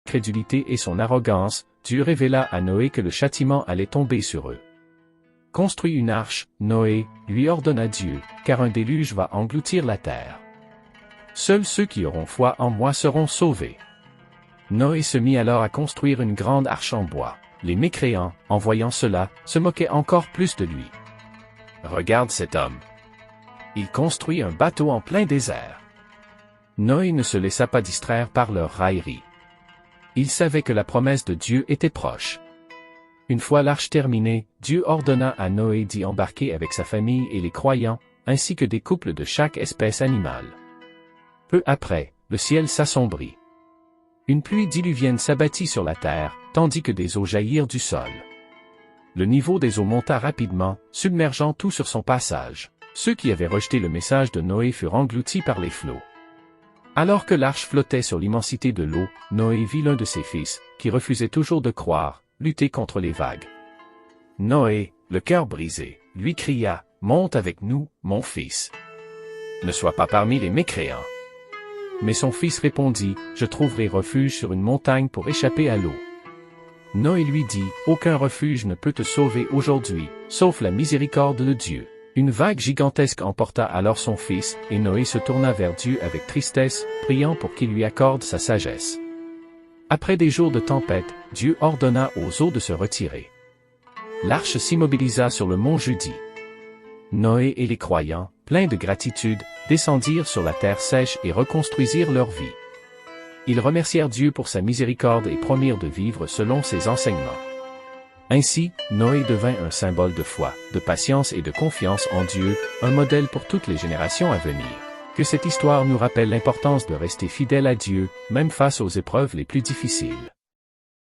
crédulité et son arrogance, Dieu révéla à Noé que le châtiment allait tomber sur eux. « Construis une arche, Noé, lui ordonna Dieu, car un déluge va engloutir la terre. Seuls ceux qui auront foi en moi seront sauvés. » Noé se mit alors à construire une grande arche en bois. Les mécréants, en voyant cela, se moquaient encore plus de lui. « Regarde cet homme. Il construit un bateau en plein désert. » Noé ne se laissa pas distraire par leur raillerie. Il savait que la promesse de Dieu était proche. Une fois l'arche terminée, Dieu ordonna à Noé d'y embarquer avec sa famille et les croyants, ainsi que des couples de chaque espèce animale. Peu après, le ciel s'assombrit. Une pluie diluvienne s'abattit sur la terre, tandis que des eaux jaillirent du sol. Le niveau des eaux monta rapidement, submergeant tout sur son passage. Ceux qui avaient rejeté le message de Noé furent engloutis par les flots. Alors que l'arche flottait sur l'immensité de l'eau, Noé vit l'un de ses fils, qui refusait toujours de croire, lutter contre les vagues. Noé, le cœur brisé, lui cria, « Monte avec nous, mon fils. Ne sois pas parmi les mécréants. » Mais son fils répondit, « Je trouverai refuge sur une montagne pour échapper à l'eau. » Noé lui dit, « Aucun refuge ne peut te sauver aujourd'hui, sauf la miséricorde de Dieu. » Une vague gigantesque emporta alors son fils, et Noé se tourna vers Dieu avec tristesse, priant pour qu'il lui accorde sa sagesse. Après des jours de tempête, Dieu ordonna aux eaux de se retirer. L'arche s'immobilisa sur le mont Judi. Noé et les croyants, pleins de gratitude, descendirent sur la terre sèche et reconstruisirent leur vie. Ils remercièrent Dieu pour sa miséricorde et promirent de vivre selon ses enseignements. Ainsi, Noé devint un symbole de foi, de patience et de confiance en Dieu, un modèle pour toutes les générations à venir. Que cette histoire nous rappelle l'importance de rester fidèle à Dieu, même face aux épreuves les plus difficiles.